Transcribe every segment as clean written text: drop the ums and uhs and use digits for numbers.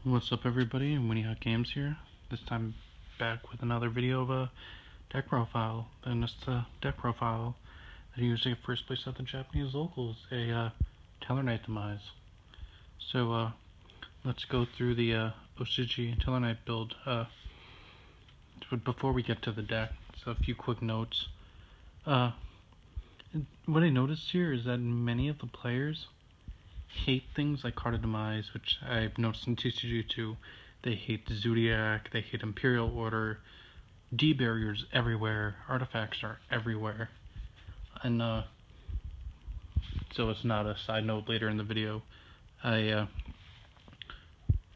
What's up, everybody? Winnie Hot Games here. This time back with another video of a deck profile. And it's the deck profile that I usually get first place at the Japanese locals, a Tellarfact Demise. So let's go through the OCG Tellarfact build. But before we get to the deck, so a few quick notes. What I noticed here is that many of the players hate things like Card of Demise, which I've noticed in TCG too. They hate the Zodiac, they hate Imperial Order, D barriers everywhere, artifacts are everywhere. And so it's not a side note later in the video.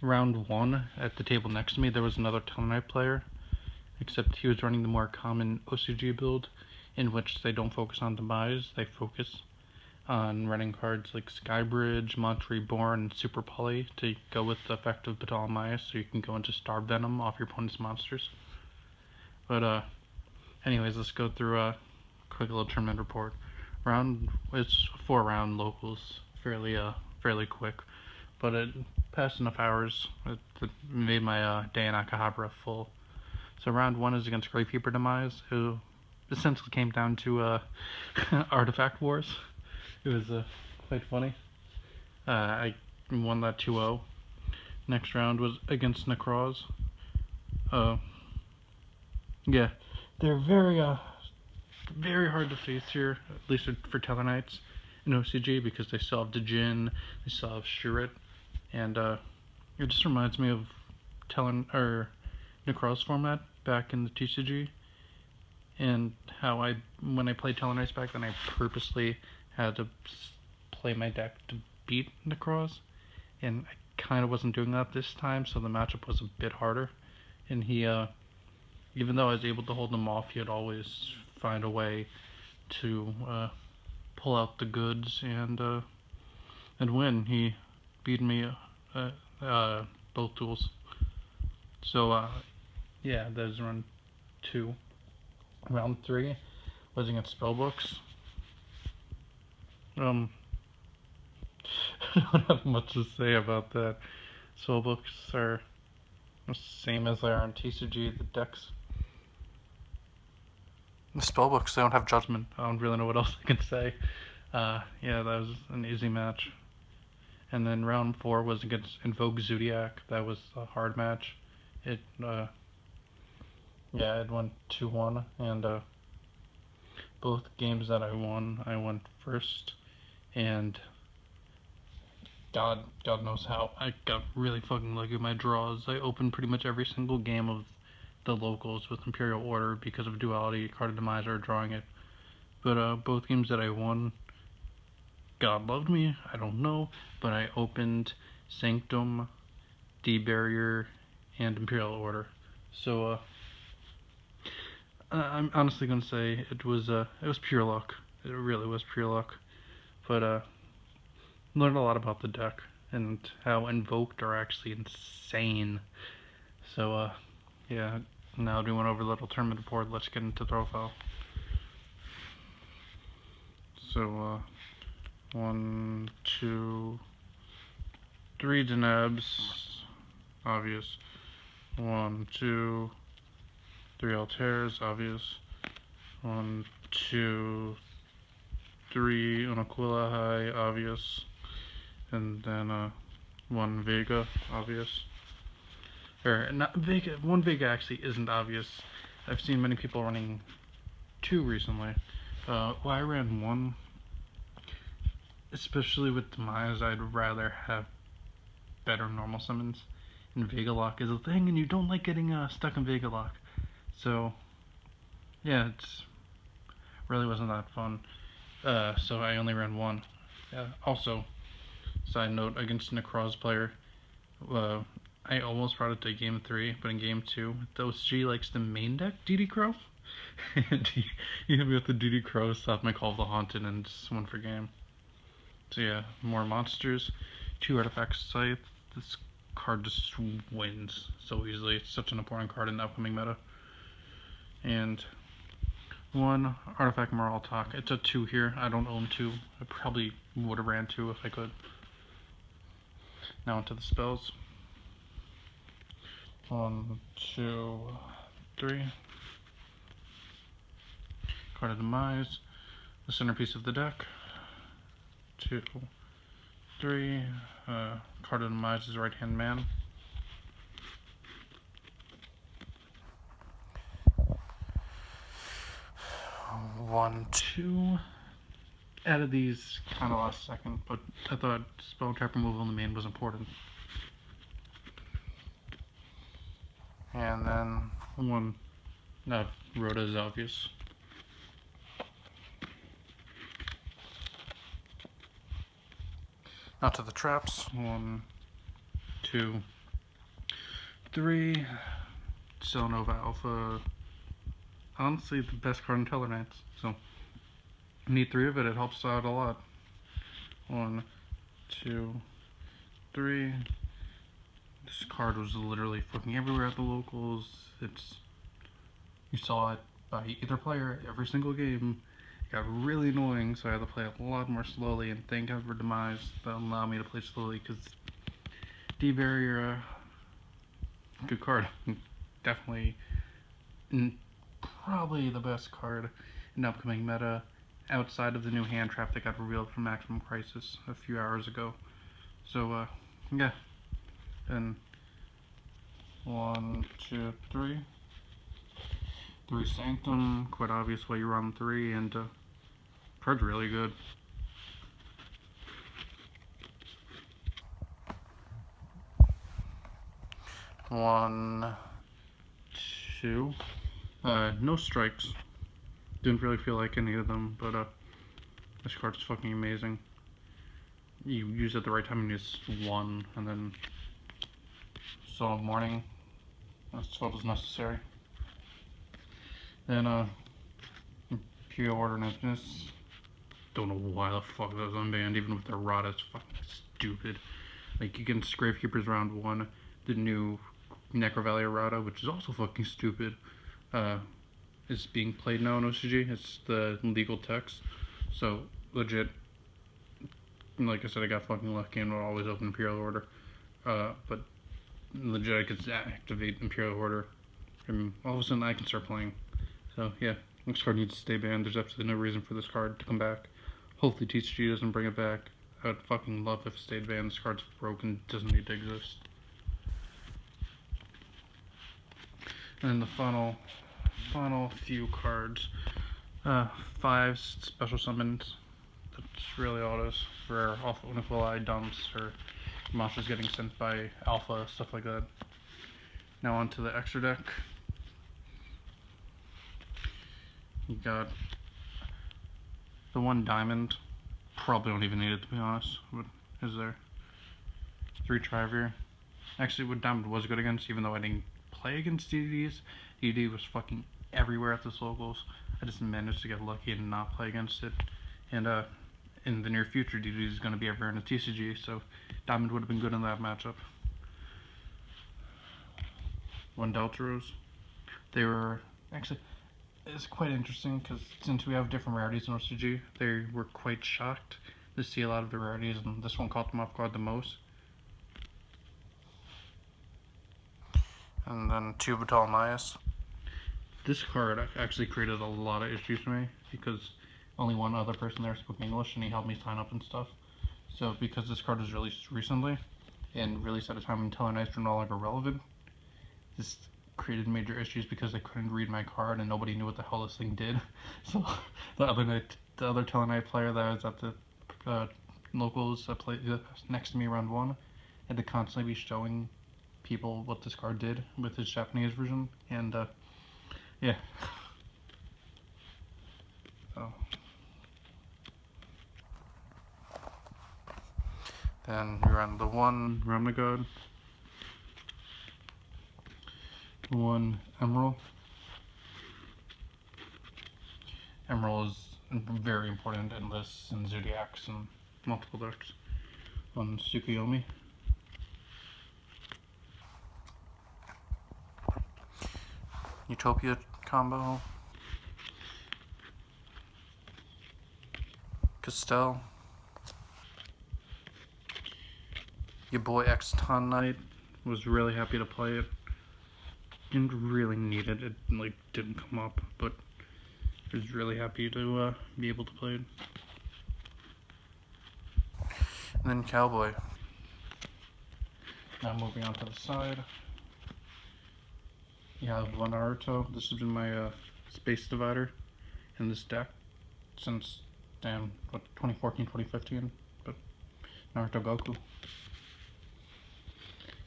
Round 1, at the table next to me, there was another Tellarfact player, except he was running the more common OCG build, in which they don't focus on Demise, they focus on running cards like Skybridge, Monster Reborn, and Super Poly to go with the effect of Demise, so you can go into Star Venom off your opponent's monsters. But anyways, let's go through a quick little tournament report. It's 4-round locals, fairly quick, but it passed enough hours. It made my day in Akihabara full. So round 1 is against Gravekeeper Demise, who essentially came down to artifact wars. It was quite funny. I won that 2-0. Next round was against Necroz. Yeah, they're very hard to face here, at least for Tellarfacts in OCG, because they still have Djinn, they still have Shurit, and it just reminds me of Necroz format back in the TCG, and how when I played Tellarfacts back then, I purposely had to play my deck to beat Necroz, and I kind of wasn't doing that this time, so the matchup was a bit harder. And he, even though I was able to hold him off, he'd always find a way to pull out the goods and win. He beat me both duels. So yeah, that was round 2. Round 3 was against Spellbooks. I don't have much to say about that. Spellbooks are the same as they are in TCG. The decks, the spellbooks, they don't have judgment. I don't really know what else I can say. Yeah, that was an easy match. And then round 4 was against Invoke Zodiac. That was a hard match. It went 2-1, and both games that I won first. And God knows how, I got really fucking lucky with my draws. I opened pretty much every single game of the locals with Imperial Order because of Duality, Card of Demise, or drawing it. But both games that I won, God loved me, I don't know, but I opened Sanctum, D-Barrier, and Imperial Order. So I'm honestly gonna say it was pure luck. It really was pure luck. But learned a lot about the deck and how invoked are actually insane. So yeah, now doing over the little tournament report, let's get into the profile. So 1, 2, 3 Denebs, obvious. 1, 2, 3 Altairs, obvious. 1, 2, 3 Unaquila High, obvious. And then 1 Vega, obvious. Or not Vega. 1 Vega actually isn't obvious. I've seen many people running 2 recently. I ran 1, especially with Demise, I'd rather have better normal summons. And Vega Lock is a thing, and you don't like getting stuck in Vega Lock. So yeah, it's really wasn't that fun. So I only ran 1. Also, side note, against Necroz player, I almost brought it to game 3, but in game 2, the OCG likes the main deck DD Crow, and he hit me with the DD Crow, stopped my Call of the Haunted, and just won for game. So yeah, more monsters, 2 Artifact Scythe. This card just wins so easily. It's such an important card in the upcoming meta. And 1 Artifact Moral Talk. It's a 2 here. I don't own 2. I probably would have ran 2 if I could. Now into the spells. 1, 2, 3. Card of Demise, the centerpiece of the deck. 2, 3. Card of Demise is right hand man. One, two. Added these kind of last second, but I thought spell trap removal in the main was important. And then one, Rhoda is obvious. Now to the traps. 1, 2, 3. Nova Alpha. Honestly, the best card in Tellarfact. So, need 3 of it. It helps out a lot. 1, 2, 3. This card was literally fucking everywhere at the locals. You saw it by either player every single game. It got really annoying, so I had to play a lot more slowly, and thank God for Demise that allowed me to play slowly, because D-Barrier, good card. Definitely, probably the best card in upcoming meta, outside of the new hand trap that got revealed from Maximum Crisis a few hours ago. So, yeah. And 1, 2, 3. 3 Sanctum, quite obvious why you're on 3, and card's really good. One, 2. No strikes. Didn't really feel like any of them, but this card's fucking amazing. You use it at the right time and use 1, and then Soul of Morning. That's what was necessary. Then Imperial Order and Emptiness. Don't know why the fuck that was unbanned, even with their Rada. It's fucking stupid. Like, you can Scrave Keepers round 1, the new Necro Valley Rada, which is also fucking stupid, is being played now in OCG. It's the legal text. So, legit, like I said, I got fucking lucky and would always open Imperial Order. But legit, I could activate Imperial Order, and all of a sudden I can start playing. So, yeah, this card needs to stay banned. There's absolutely no reason for this card to come back. Hopefully TCG doesn't bring it back. I would fucking love if it stayed banned. This card's broken, doesn't need to exist. And the final few cards. 5 special summons. That's really all it is. For Alpha Unified dumps or monsters getting sent by Alpha, stuff like that. Now onto the extra deck. You got the 1 diamond. Probably don't even need it, to be honest. But is there? 3 Trivier. Actually, what diamond was good against, even though I didn't play against DDs. DD was fucking everywhere at this locals. I just managed to get lucky and not play against it. And in the near future, DD is going to be everywhere in the TCG, so diamond would have been good in that matchup. 1 Deltaros. They were actually. It's quite interesting because since we have different rarities in OCG, they were quite shocked to see a lot of the rarities, and this one caught them off guard the most. And then 2 Tellarfact. This card actually created a lot of issues for me because only one other person there spoke English and he helped me sign up and stuff. So because this card was released recently and released at a time when Tellarfact were no longer relevant, this created major issues because I couldn't read my card and nobody knew what the hell this thing did. So the other Tellarfact player that was at the locals that played next to me round 1 had to constantly be showing people what this card did with his Japanese version, and yeah. So then we run the 1 Ramnagod, 1 Emerald. Emerald is very important in this, and Zodiacs, and multiple decks. 1 Tsukuyomi. Utopia combo. Castell. Your boy X-Ton Knight. Was really happy to play it. didn't really need it. It like didn't come up, but I was really happy to be able to play it. And then Cowboy. Now moving on to the side. You have one Naruto. This has been my space divider in this deck since, damn, what, 2014, 2015, but Naruto Goku.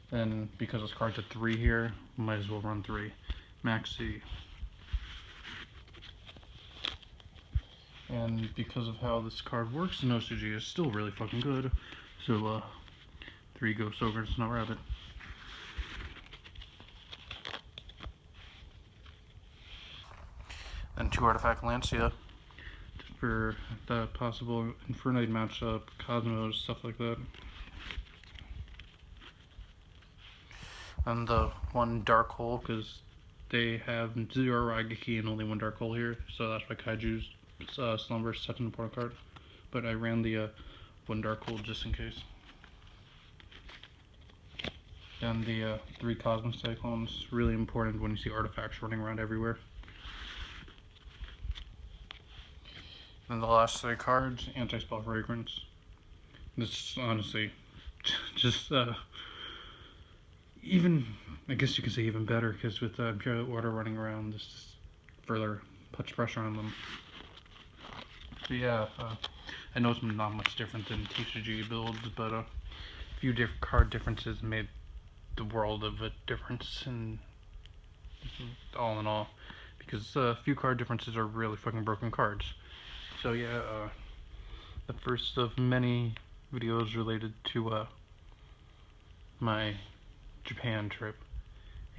Then, because this card's at 3 here, might as well run 3. Maxi. And because of how this card works in OCG, it's still really fucking good. So, 3 Ghost Ogre, Snow Rabbit. Then 2 Artifact Lancia for the possible Infernite matchup, Cosmos, stuff like that. And the 1 Dark Hole, because they have 0 Raigeki and only 1 Dark Hole here, so that's why Kaiju's Slumber is such an important card. But I ran the 1 Dark Hole just in case. And the 3 Cosmic Cyclones, really important when you see artifacts running around everywhere. And the last 3 cards, Anti-Spell Fragrance. This is honestly just even, I guess you can say even better, because with Imperial Order running around, this just further puts pressure on them. So yeah, I know it's not much different than TCG builds, but a few card differences made the world of a difference, and all in all, because a few card differences are really fucking broken cards. So yeah, the first of many videos related to my Japan trip.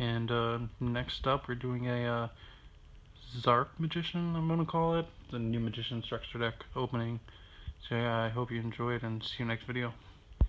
And next up we're doing a Zark Magician, I'm gonna call it, the new Magician Structure deck opening. So yeah, I hope you enjoyed and see you next video.